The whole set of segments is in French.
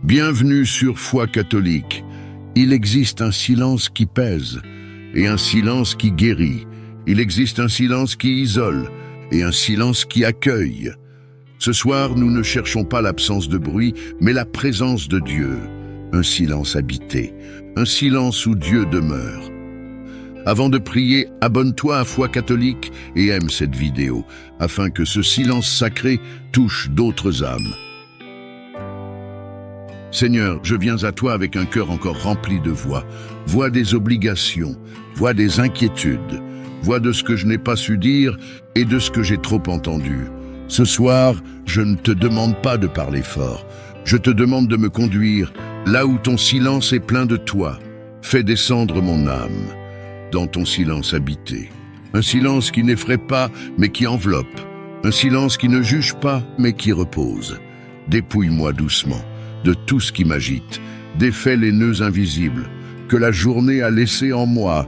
Bienvenue sur Foi catholique. Il existe un silence qui pèse et un silence qui guérit. Il existe un silence qui isole et un silence qui accueille. Ce soir, nous ne cherchons pas l'absence de bruit, mais la présence de Dieu. Un silence habité, un silence où Dieu demeure. Avant de prier, abonne-toi à Foi catholique et aime cette vidéo, afin que ce silence sacré touche d'autres âmes. Seigneur, je viens à toi avec un cœur encore rempli de voix des obligations, voix des inquiétudes, voix de ce que je n'ai pas su dire et de ce que j'ai trop entendu. Ce soir, je ne te demande pas de parler fort, je te demande de me conduire là où ton silence est plein de toi. Fais descendre mon âme dans ton silence habité. Un silence qui n'effraie pas, mais qui enveloppe. Un silence qui ne juge pas, mais qui repose. Dépouille-moi doucement de tout ce qui m'agite. Défais les nœuds invisibles que la journée a laissés en moi.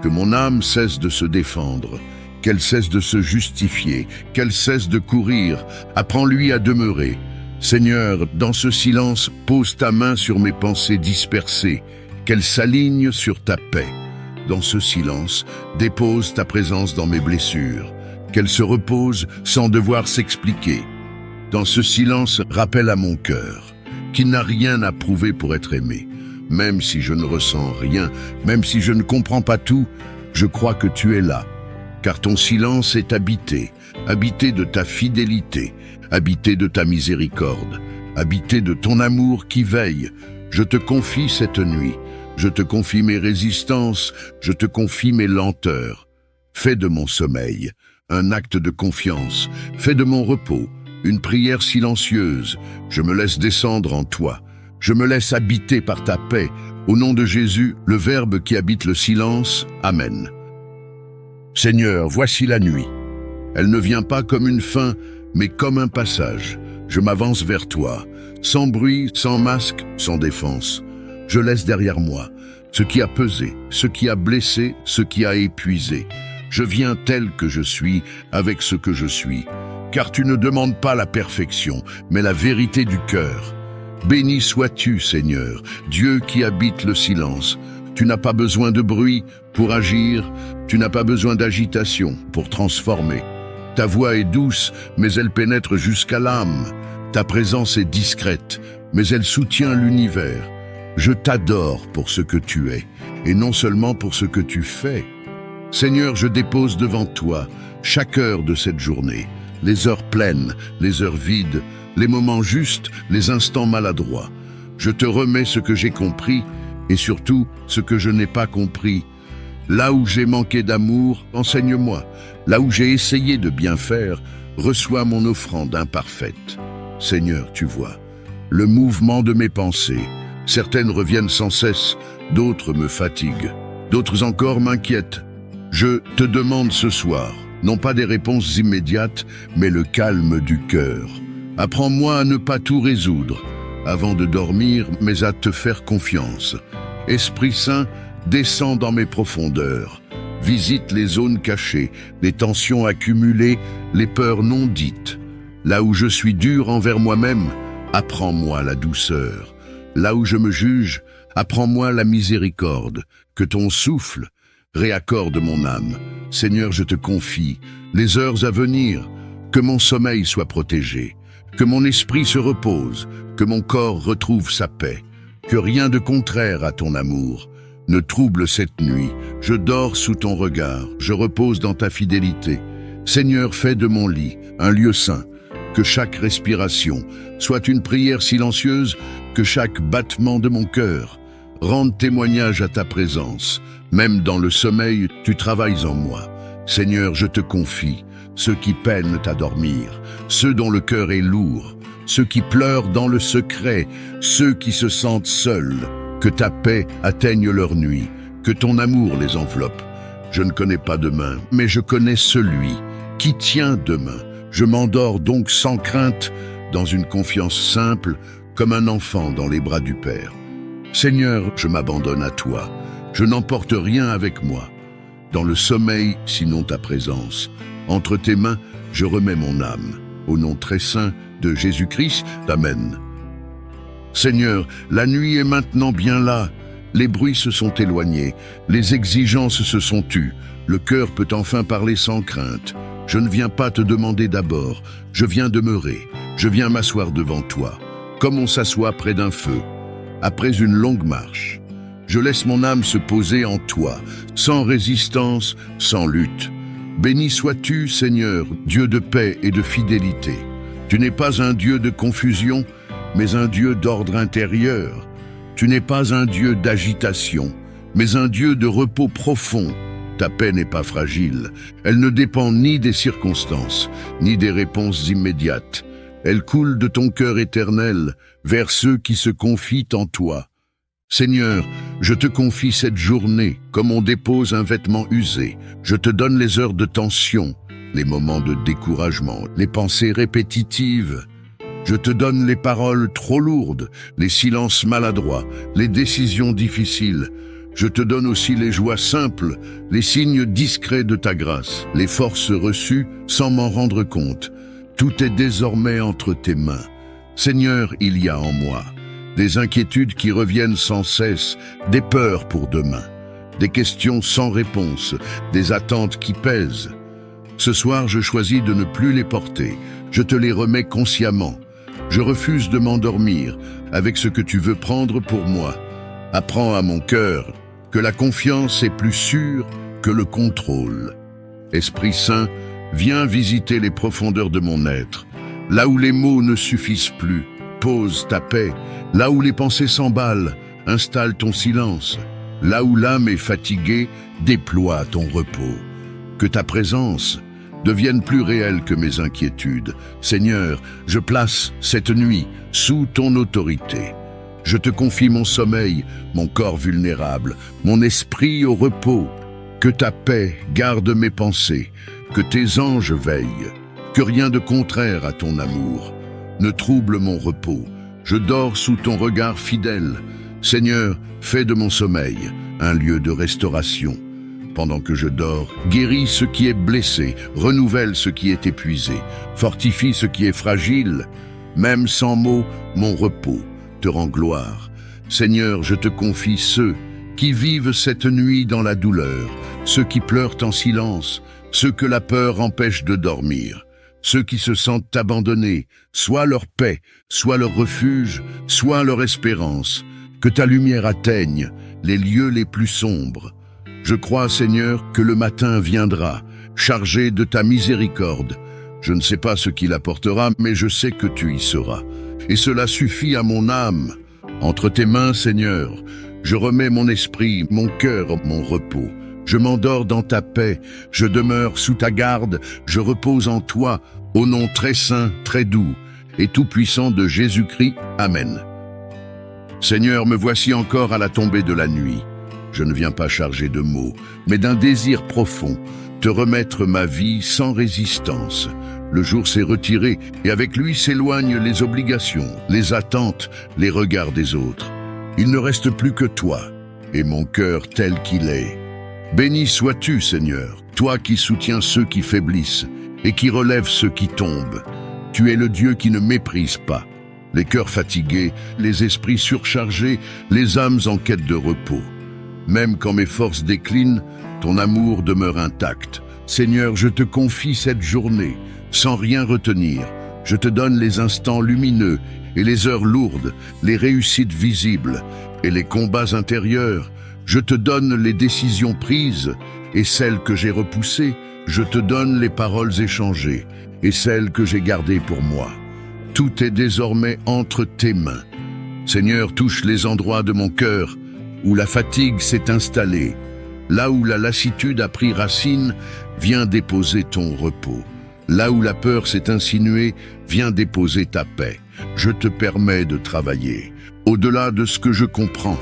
Que mon âme cesse de se défendre, qu'elle cesse de se justifier, qu'elle cesse de courir. Apprends-lui à demeurer. Seigneur, dans ce silence, pose ta main sur mes pensées dispersées, qu'elles s'alignent sur ta paix. Dans ce silence, dépose ta présence dans mes blessures, qu'elles se reposent sans devoir s'expliquer. Dans ce silence, rappelle à mon cœur qu'il n'a rien à prouver pour être aimé. Même si je ne ressens rien, même si je ne comprends pas tout, je crois que tu es là. Car ton silence est habité, habité de ta fidélité, habité de ta miséricorde, habité de ton amour qui veille. Je te confie cette nuit, je te confie mes résistances, je te confie mes lenteurs. Fais de mon sommeil un acte de confiance, fais de mon repos une prière silencieuse. Je me laisse descendre en toi, je me laisse habiter par ta paix. Au nom de Jésus, le Verbe qui habite le silence. Amen. Seigneur, voici la nuit. Elle ne vient pas comme une fin, mais comme un passage. Je m'avance vers toi, sans bruit, sans masque, sans défense. Je laisse derrière moi ce qui a pesé, ce qui a blessé, ce qui a épuisé. Je viens tel que je suis, avec ce que je suis. Car tu ne demandes pas la perfection, mais la vérité du cœur. Béni sois-tu, Seigneur, Dieu qui habite le silence. Tu n'as pas besoin de bruit pour agir, tu n'as pas besoin d'agitation pour transformer. Ta voix est douce, mais elle pénètre jusqu'à l'âme. Ta présence est discrète, mais elle soutient l'univers. Je t'adore pour ce que tu es, et non seulement pour ce que tu fais. Seigneur, je dépose devant toi chaque heure de cette journée, les heures pleines, les heures vides, les moments justes, les instants maladroits. Je te remets ce que j'ai compris et surtout ce que je n'ai pas compris. Là où j'ai manqué d'amour, enseigne-moi. Là où j'ai essayé de bien faire, reçois mon offrande imparfaite. Seigneur, tu vois le mouvement de mes pensées. Certaines reviennent sans cesse, d'autres me fatiguent, d'autres encore m'inquiètent. Je te demande ce soir, non pas des réponses immédiates, mais le calme du cœur. Apprends-moi à ne pas tout résoudre avant de dormir, mais à te faire confiance. Esprit Saint, descends dans mes profondeurs. Visite les zones cachées, les tensions accumulées, les peurs non dites. Là où je suis dur envers moi-même, apprends-moi la douceur. Là où je me juge, apprends-moi la miséricorde. Que ton souffle réaccorde mon âme. Seigneur, je te confie les heures à venir, que mon sommeil soit protégé, que mon esprit se repose, que mon corps retrouve sa paix, que rien de contraire à ton amour ne trouble cette nuit. Je dors sous ton regard, je repose dans ta fidélité. Seigneur, fais de mon lit un lieu saint, que chaque respiration soit une prière silencieuse, que chaque battement de mon cœur rende témoignage à ta présence. Même dans le sommeil, tu travailles en moi. Seigneur, je te confie ceux qui peinent à dormir, ceux dont le cœur est lourd, ceux qui pleurent dans le secret, ceux qui se sentent seuls. Que ta paix atteigne leur nuit, que ton amour les enveloppe. Je ne connais pas demain, mais je connais celui qui tient demain. Je m'endors donc sans crainte, dans une confiance simple, comme un enfant dans les bras du Père. Seigneur, je m'abandonne à toi. Je n'emporte rien avec moi. Dans le sommeil, sinon ta présence. Entre tes mains, je remets mon âme. Au nom très saint de Jésus-Christ, Amen. Seigneur, la nuit est maintenant bien là. Les bruits se sont éloignés, les exigences se sont tues. Le cœur peut enfin parler sans crainte. Je ne viens pas te demander d'abord, je viens demeurer, je viens m'asseoir devant toi, comme on s'assoit près d'un feu, après une longue marche. Je laisse mon âme se poser en toi, sans résistance, sans lutte. Béni sois-tu, Seigneur, Dieu de paix et de fidélité. Tu n'es pas un Dieu de confusion, mais un Dieu d'ordre intérieur. Tu n'es pas un Dieu d'agitation, mais un Dieu de repos profond. Ta paix n'est pas fragile. Elle ne dépend ni des circonstances, ni des réponses immédiates. Elle coule de ton cœur éternel vers ceux qui se confient en toi. Seigneur, je te confie cette journée comme on dépose un vêtement usé. Je te donne les heures de tension, les moments de découragement, les pensées répétitives. Je te donne les paroles trop lourdes, les silences maladroits, les décisions difficiles. Je te donne aussi les joies simples, les signes discrets de ta grâce, les forces reçues sans m'en rendre compte. Tout est désormais entre tes mains. Seigneur, il y a en moi des inquiétudes qui reviennent sans cesse, des peurs pour demain, des questions sans réponse, des attentes qui pèsent. Ce soir, je choisis de ne plus les porter. Je te les remets consciemment. Je refuse de m'endormir avec ce que tu veux prendre pour moi. Apprends à mon cœur que la confiance est plus sûre que le contrôle. Esprit Saint, viens visiter les profondeurs de mon être. Là où les mots ne suffisent plus, pose ta paix. Là où les pensées s'emballent, installe ton silence. Là où l'âme est fatiguée, déploie ton repos. Que ta présence devienne plus réelle que mes inquiétudes. Seigneur, je place cette nuit sous ton autorité. Je te confie mon sommeil, mon corps vulnérable, mon esprit au repos. Que ta paix garde mes pensées, que tes anges veillent, que rien de contraire à ton amour ne trouble mon repos. Je dors sous ton regard fidèle. Seigneur, fais de mon sommeil un lieu de restauration. Pendant que je dors, guéris ce qui est blessé, renouvelle ce qui est épuisé, fortifie ce qui est fragile. Même sans mots, mon repos te rend gloire. Seigneur, je te confie ceux qui vivent cette nuit dans la douleur, ceux qui pleurent en silence, ceux que la peur empêche de dormir, ceux qui se sentent abandonnés, soit leur paix, soit leur refuge, soit leur espérance. Que ta lumière atteigne les lieux les plus sombres. Je crois, Seigneur, que le matin viendra, chargé de ta miséricorde. Je ne sais pas ce qu'il apportera, mais je sais que tu y seras. Et cela suffit à mon âme. Entre tes mains, Seigneur, je remets mon esprit, mon cœur, mon repos. Je m'endors dans ta paix, je demeure sous ta garde, je repose en toi, au nom très saint, très doux et tout-puissant de Jésus-Christ. Amen. Seigneur, me voici encore à la tombée de la nuit. Je ne viens pas chargé de mots, mais d'un désir profond, te remettre ma vie sans résistance. Le jour s'est retiré et avec lui s'éloignent les obligations, les attentes, les regards des autres. Il ne reste plus que toi et mon cœur tel qu'il est. Béni sois-tu, Seigneur, toi qui soutiens ceux qui faiblissent et qui relèves ceux qui tombent. Tu es le Dieu qui ne méprise pas les cœurs fatigués, les esprits surchargés, les âmes en quête de repos. Même quand mes forces déclinent, ton amour demeure intact. Seigneur, je te confie cette journée, sans rien retenir. Je te donne les instants lumineux et les heures lourdes, les réussites visibles et les combats intérieurs. Je te donne les décisions prises et celles que j'ai repoussées. Je te donne les paroles échangées et celles que j'ai gardées pour moi. Tout est désormais entre tes mains. Seigneur, touche les endroits de mon cœur où la fatigue s'est installée. Là où la lassitude a pris racine, viens déposer ton repos. Là où la peur s'est insinuée, viens déposer ta paix. Je te permets de travailler, au-delà de ce que je comprends.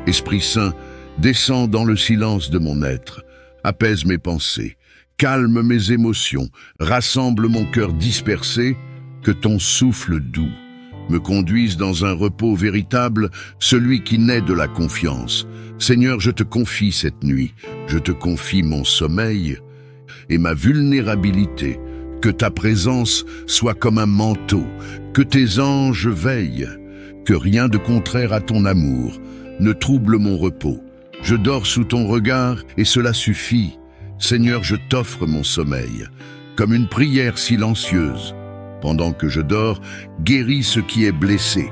Esprit Saint, descends dans le silence de mon être, apaise mes pensées, calme mes émotions, rassemble mon cœur dispersé, que ton souffle doux me conduise dans un repos véritable, celui qui naît de la confiance. Seigneur, je te confie cette nuit, je te confie mon sommeil et ma vulnérabilité. Que ta présence soit comme un manteau, que tes anges veillent, que rien de contraire à ton amour ne trouble mon repos. Je dors sous ton regard et cela suffit. Seigneur, je t'offre mon sommeil, comme une prière silencieuse. Pendant que je dors, guéris ce qui est blessé,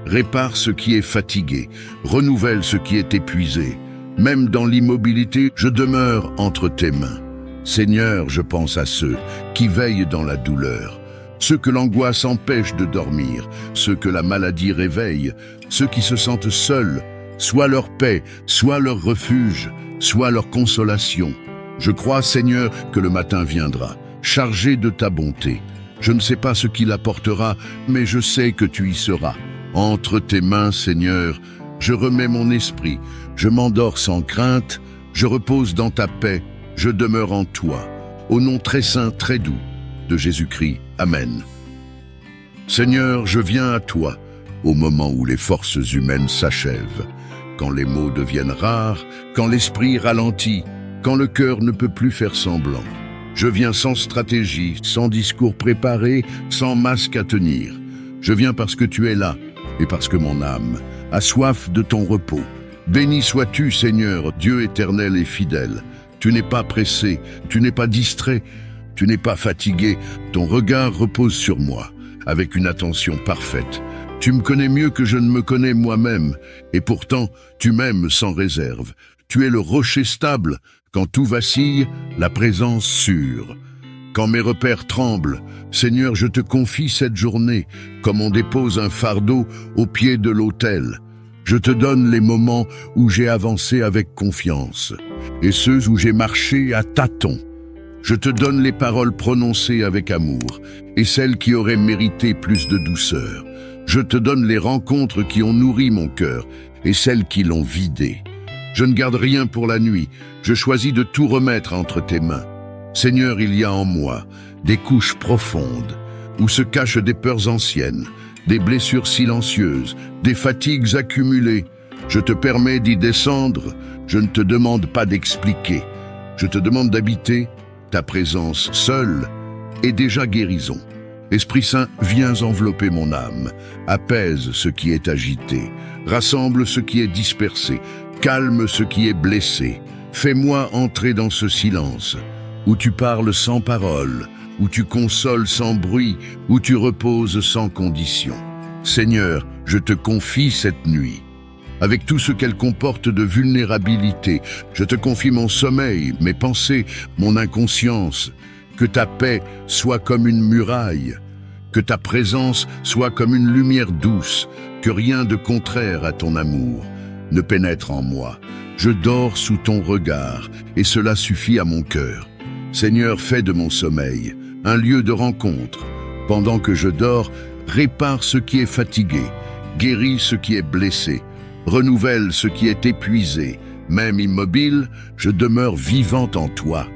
répare ce qui est fatigué, renouvelle ce qui est épuisé. Même dans l'immobilité, je demeure entre tes mains. Seigneur, je pense à ceux qui veillent dans la douleur, ceux que l'angoisse empêche de dormir, ceux que la maladie réveille, ceux qui se sentent seuls, soit leur paix, soit leur refuge, soit leur consolation. Je crois, Seigneur, que le matin viendra, chargé de ta bonté. Je ne sais pas ce qu'il apportera, mais je sais que tu y seras. Entre tes mains, Seigneur, je remets mon esprit, je m'endors sans crainte, je repose dans ta paix, je demeure en toi. Au nom très saint, très doux de Jésus-Christ. Amen. Seigneur, je viens à toi au moment où les forces humaines s'achèvent, quand les mots deviennent rares, quand l'esprit ralentit, quand le cœur ne peut plus faire semblant. Je viens sans stratégie, sans discours préparé, sans masque à tenir. Je viens parce que tu es là et parce que mon âme a soif de ton repos. Béni sois-tu, Seigneur, Dieu éternel et fidèle. Tu n'es pas pressé, tu n'es pas distrait, tu n'es pas fatigué. Ton regard repose sur moi avec une attention parfaite. Tu me connais mieux que je ne me connais moi-même, et pourtant tu m'aimes sans réserve. Tu es le rocher stable, quand tout vacille, la présence sûre. Quand mes repères tremblent, Seigneur, je te confie cette journée, comme on dépose un fardeau au pied de l'autel. Je te donne les moments où j'ai avancé avec confiance, et ceux où j'ai marché à tâtons. Je te donne les paroles prononcées avec amour, et celles qui auraient mérité plus de douceur. Je te donne les rencontres qui ont nourri mon cœur, et celles qui l'ont vidé. Je ne garde rien pour la nuit, je choisis de tout remettre entre tes mains. Seigneur, il y a en moi des couches profondes, où se cachent des peurs anciennes, des blessures silencieuses, des fatigues accumulées. Je te permets d'y descendre, je ne te demande pas d'expliquer. Je te demande d'habiter, ta présence seule est déjà guérison. Esprit Saint, viens envelopper mon âme, apaise ce qui est agité, rassemble ce qui est dispersé, calme ce qui est blessé. Fais-moi entrer dans ce silence, où tu parles sans parole, où tu consoles sans bruit, où tu reposes sans condition. Seigneur, je te confie cette nuit. Avec tout ce qu'elle comporte de vulnérabilité, je te confie mon sommeil, mes pensées, mon inconscience. Que ta paix soit comme une muraille, que ta présence soit comme une lumière douce, que rien de contraire à ton amour ne pénètre en moi. Je dors sous ton regard, et cela suffit à mon cœur. Seigneur, fais de mon sommeil un lieu de rencontre. Pendant que je dors, répare ce qui est fatigué, guéris ce qui est blessé, renouvelle ce qui est épuisé. Même immobile, je demeure vivante en toi.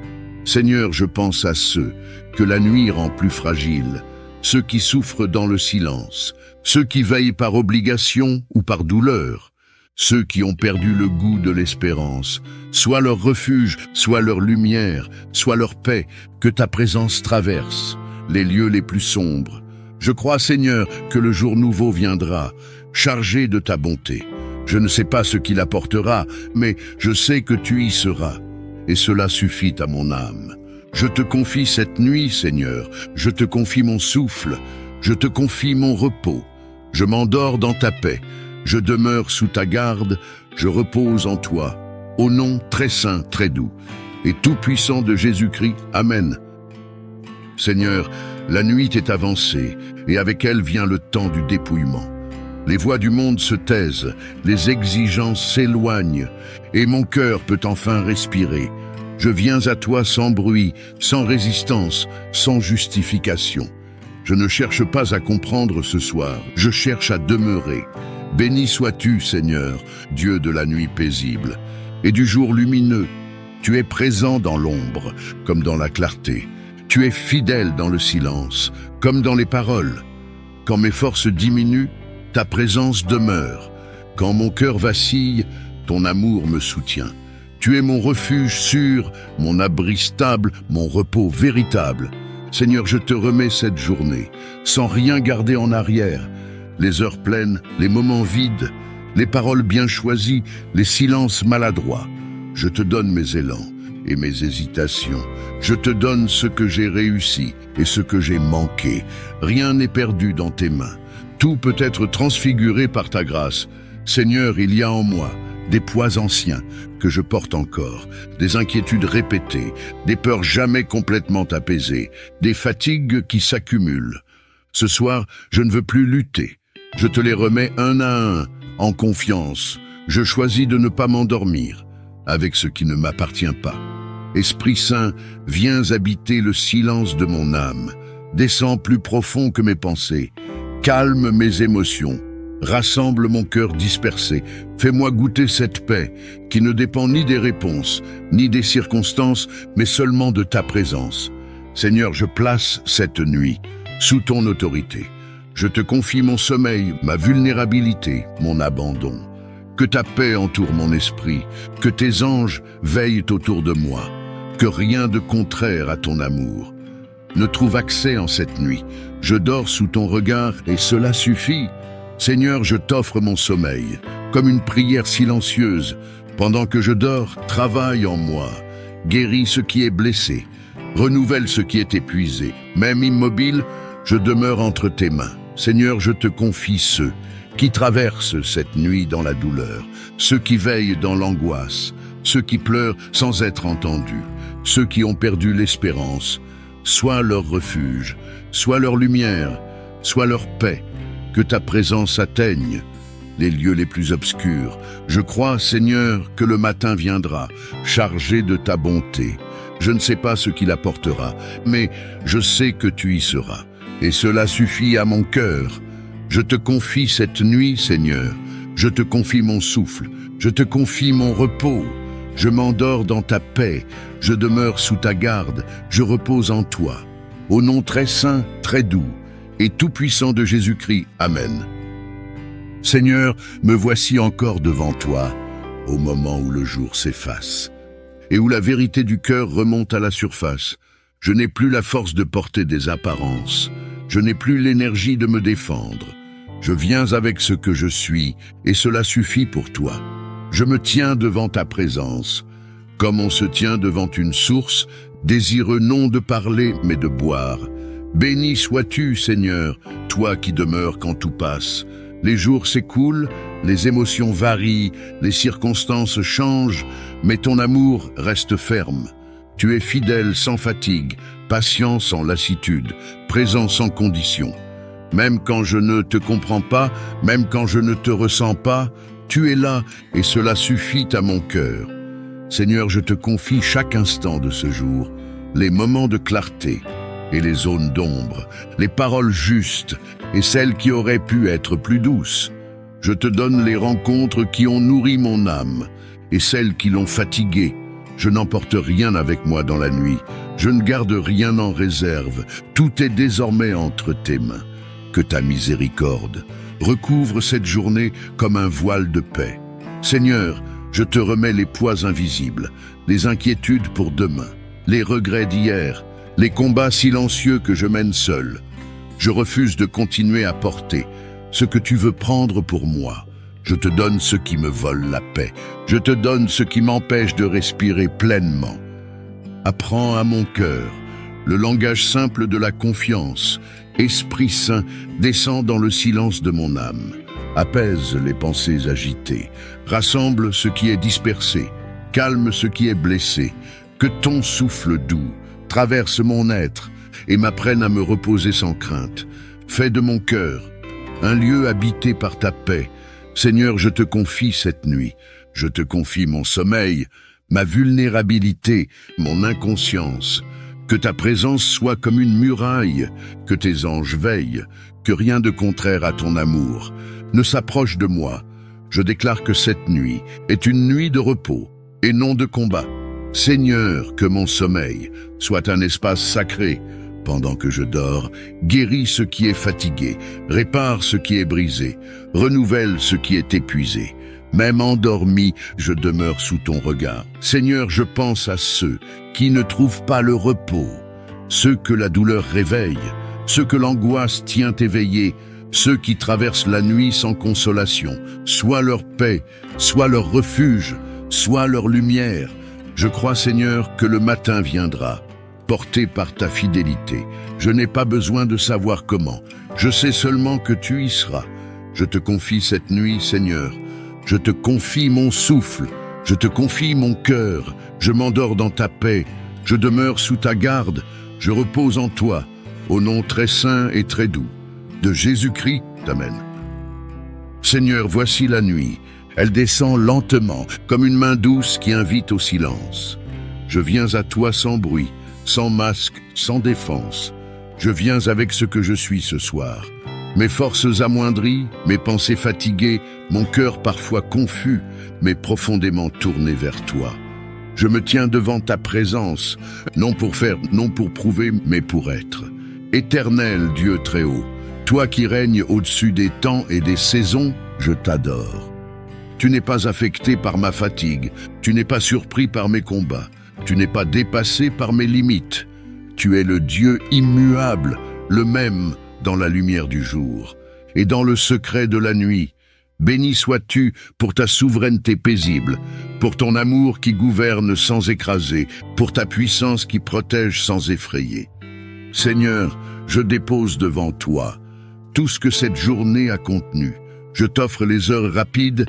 Seigneur, je pense à ceux que la nuit rend plus fragiles, ceux qui souffrent dans le silence, ceux qui veillent par obligation ou par douleur, ceux qui ont perdu le goût de l'espérance, soit leur refuge, soit leur lumière, soit leur paix, que ta présence traverse les lieux les plus sombres. Je crois, Seigneur, que le jour nouveau viendra, chargé de ta bonté. Je ne sais pas ce qu'il apportera, mais je sais que tu y seras. Et cela suffit à mon âme. Je te confie cette nuit, Seigneur, je te confie mon souffle, je te confie mon repos. Je m'endors dans ta paix, je demeure sous ta garde, je repose en toi. Au nom très saint, très doux et tout-puissant de Jésus-Christ, Amen. Seigneur, la nuit est avancée, et avec elle vient le temps du dépouillement. Les voix du monde se taisent, les exigences s'éloignent, et mon cœur peut enfin respirer. Je viens à toi sans bruit, sans résistance, sans justification. Je ne cherche pas à comprendre ce soir, je cherche à demeurer. Béni sois-tu, Seigneur, Dieu de la nuit paisible, et du jour lumineux. Tu es présent dans l'ombre, comme dans la clarté. Tu es fidèle dans le silence, comme dans les paroles. Quand mes forces diminuent, ta présence demeure. Quand mon cœur vacille, ton amour me soutient. Tu es mon refuge sûr, mon abri stable, mon repos véritable. Seigneur, je te remets cette journée, sans rien garder en arrière. les heures pleines, les moments vides, les paroles bien choisies, les silences maladroits. Je te donne mes élans et mes hésitations. Je te donne ce que j'ai réussi et ce que j'ai manqué. Rien n'est perdu dans tes mains. Tout peut être transfiguré par ta grâce. Seigneur, il y a en moi des poids anciens que je porte encore, des inquiétudes répétées, des peurs jamais complètement apaisées, des fatigues qui s'accumulent. Ce soir, je ne veux plus lutter. Je te les remets un à un, en confiance. Je choisis de ne pas m'endormir avec ce qui ne m'appartient pas. Esprit Saint, viens habiter le silence de mon âme. Descends plus profond que mes pensées. Calme mes émotions. Rassemble mon cœur dispersé. Fais-moi goûter cette paix qui ne dépend ni des réponses, ni des circonstances, mais seulement de ta présence. Seigneur, je place cette nuit sous ton autorité. Je te confie mon sommeil, ma vulnérabilité, mon abandon. Que ta paix entoure mon esprit, que tes anges veillent autour de moi, que rien de contraire à ton amour ne trouve accès en cette nuit. Je dors sous ton regard et cela suffit. Seigneur, je t'offre mon sommeil, comme une prière silencieuse. Pendant que je dors, travaille en moi, guéris ce qui est blessé, renouvelle ce qui est épuisé. Même immobile, je demeure entre tes mains. Seigneur, je te confie ceux qui traversent cette nuit dans la douleur, ceux qui veillent dans l'angoisse, ceux qui pleurent sans être entendus, ceux qui ont perdu l'espérance. Sois leur refuge, sois leur lumière, sois leur paix. Que ta présence atteigne les lieux les plus obscurs. Je crois, Seigneur, que le matin viendra, chargé de ta bonté. Je ne sais pas ce qu'il apportera, mais je sais que tu y seras. Et cela suffit à mon cœur. Je te confie cette nuit, Seigneur. Je te confie mon souffle. Je te confie mon repos. Je m'endors dans ta paix. Je demeure sous ta garde. Je repose en toi. Au nom très saint, très doux et tout-puissant de Jésus-Christ. Amen. Seigneur, me voici encore devant toi, au moment où le jour s'efface, et où la vérité du cœur remonte à la surface. Je n'ai plus la force de porter des apparences, je n'ai plus l'énergie de me défendre. Je viens avec ce que je suis, et cela suffit pour toi. Je me tiens devant ta présence, comme on se tient devant une source, désireux non de parler, mais de boire. Béni sois-tu, Seigneur, toi qui demeures quand tout passe. Les jours s'écoulent, les émotions varient, les circonstances changent, mais ton amour reste ferme. Tu es fidèle sans fatigue, patient sans lassitude, présent sans condition. Même quand je ne te comprends pas, même quand je ne te ressens pas, tu es là et cela suffit à mon cœur. Seigneur, je te confie chaque instant de ce jour, les moments de clarté et les zones d'ombre, les paroles justes et celles qui auraient pu être plus douces. Je te donne les rencontres qui ont nourri mon âme et celles qui l'ont fatiguée. Je n'emporte rien avec moi dans la nuit, je ne garde rien en réserve, tout est désormais entre tes mains. Que ta miséricorde recouvre cette journée comme un voile de paix. Seigneur, je te remets les poids invisibles, les inquiétudes pour demain, les regrets d'hier, les combats silencieux que je mène seul. Je refuse de continuer à porter ce que tu veux prendre pour moi. Je te donne ce qui me vole la paix. Je te donne ce qui m'empêche de respirer pleinement. Apprends à mon cœur le langage simple de la confiance. Esprit Saint, descend dans le silence de mon âme. Apaise les pensées agitées. Rassemble ce qui est dispersé. Calme ce qui est blessé. Que ton souffle doux traverse mon être et m'apprenne à me reposer sans crainte. Fais de mon cœur un lieu habité par ta paix. Seigneur, je te confie cette nuit. Je te confie mon sommeil, ma vulnérabilité, mon inconscience. Que ta présence soit comme une muraille, que tes anges veillent, que rien de contraire à ton amour ne s'approche de moi. Je déclare que cette nuit est une nuit de repos et non de combat. Seigneur, que mon sommeil soit un espace sacré. Pendant que je dors, guéris ce qui est fatigué, répare ce qui est brisé, renouvelle ce qui est épuisé. Même endormi, je demeure sous ton regard. Seigneur, je pense à ceux qui ne trouvent pas le repos, ceux que la douleur réveille, ceux que l'angoisse tient éveillés, ceux qui traversent la nuit sans consolation, soit leur paix, soit leur refuge, soit leur lumière. Je crois, Seigneur, que le matin viendra, porté par ta fidélité. Je n'ai pas besoin de savoir comment. Je sais seulement que tu y seras. Je te confie cette nuit, Seigneur. Je te confie mon souffle. Je te confie mon cœur. Je m'endors dans ta paix. Je demeure sous ta garde. Je repose en toi, au nom très saint et très doux de Jésus-Christ. Amen. Seigneur, voici la nuit. Elle descend lentement, comme une main douce qui invite au silence. Je viens à toi sans bruit, sans masque, sans défense. Je viens avec ce que je suis ce soir. Mes forces amoindries, mes pensées fatiguées, mon cœur parfois confus, mais profondément tourné vers toi. Je me tiens devant ta présence, non pour faire, non pour prouver, mais pour être. Éternel Dieu très haut, toi qui règnes au-dessus des temps et des saisons, je t'adore. Tu n'es pas affecté par ma fatigue, tu n'es pas surpris par mes combats, tu n'es pas dépassé par mes limites. Tu es le Dieu immuable, le même dans la lumière du jour et dans le secret de la nuit. Béni sois-tu pour ta souveraineté paisible, pour ton amour qui gouverne sans écraser, pour ta puissance qui protège sans effrayer. Seigneur, je dépose devant toi tout ce que cette journée a contenu. Je t'offre les heures rapides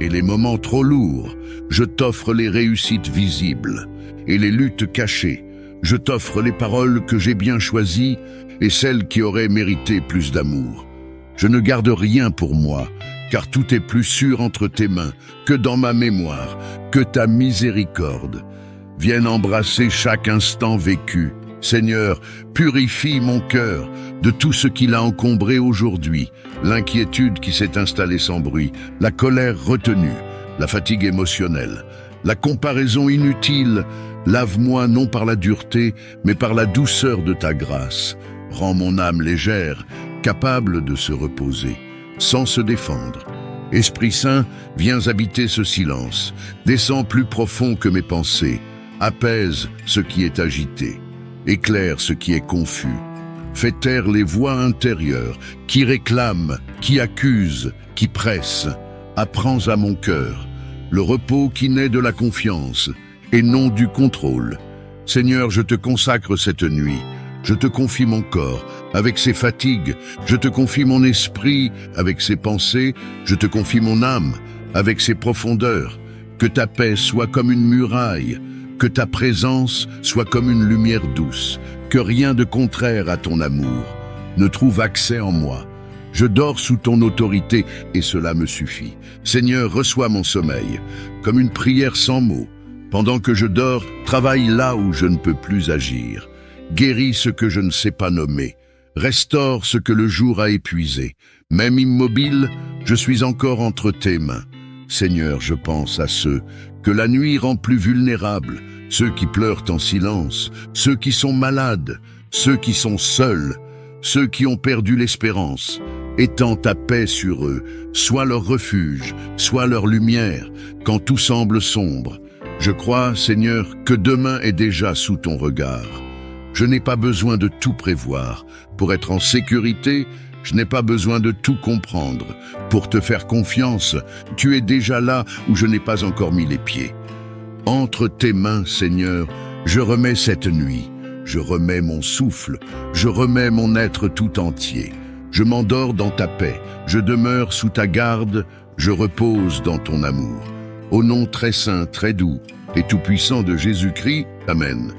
et les moments trop lourds. Je t'offre les réussites visibles et les luttes cachées. Je t'offre les paroles que j'ai bien choisies et celles qui auraient mérité plus d'amour. Je ne garde rien pour moi, car tout est plus sûr entre tes mains que dans ma mémoire, que ta miséricorde. Vienne embrasser chaque instant vécu. Seigneur, purifie mon cœur de tout ce qui l'a encombré aujourd'hui, l'inquiétude qui s'est installée sans bruit, la colère retenue, la fatigue émotionnelle, la comparaison inutile. Lave-moi non par la dureté, mais par la douceur de ta grâce. Rends mon âme légère, capable de se reposer, sans se défendre. Esprit Saint, viens habiter ce silence, descends plus profond que mes pensées, apaise ce qui est agité, éclaire ce qui est confus, fais taire les voix intérieures qui réclament, qui accusent, qui pressent. Apprends à mon cœur le repos qui naît de la confiance et non du contrôle. Seigneur, je te consacre cette nuit. Je te confie mon corps avec ses fatigues. Je te confie mon esprit avec ses pensées. Je te confie mon âme avec ses profondeurs. Que ta paix soit comme une muraille. Que ta présence soit comme une lumière douce. Que rien de contraire à ton amour ne trouve accès en moi. Je dors sous ton autorité et cela me suffit. Seigneur, reçois mon sommeil comme une prière sans mots. Pendant que je dors, travaille là où je ne peux plus agir. Guéris ce que je ne sais pas nommer. Restaure ce que le jour a épuisé. Même immobile, je suis encore entre tes mains. Seigneur, je pense à ceux que la nuit rend plus vulnérables, ceux qui pleurent en silence, ceux qui sont malades, ceux qui sont seuls, ceux qui ont perdu l'espérance. Étends ta paix sur eux, sois leur refuge, sois leur lumière, quand tout semble sombre. Je crois, Seigneur, que demain est déjà sous ton regard. Je n'ai pas besoin de tout prévoir. Pour être en sécurité, je n'ai pas besoin de tout comprendre. Pour te faire confiance, tu es déjà là où je n'ai pas encore mis les pieds. Entre tes mains, Seigneur, je remets cette nuit. Je remets mon souffle. Je remets mon être tout entier. Je m'endors dans ta paix. Je demeure sous ta garde. Je repose dans ton amour. Au nom très saint, très doux et tout-puissant de Jésus-Christ, Amen.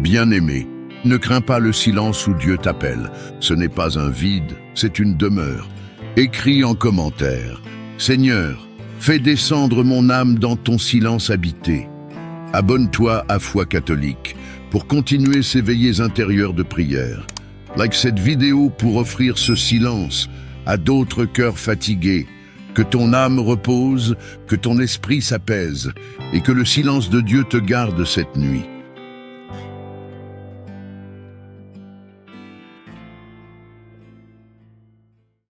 Bien-aimé, ne crains pas le silence où Dieu t'appelle. Ce n'est pas un vide, c'est une demeure. Écris en commentaire. Seigneur, fais descendre mon âme dans ton silence habité. Abonne-toi à Foi catholique pour continuer ces veillées intérieures de prière. Like cette vidéo pour offrir ce silence à d'autres cœurs fatigués. Que ton âme repose, que ton esprit s'apaise et que le silence de Dieu te garde cette nuit.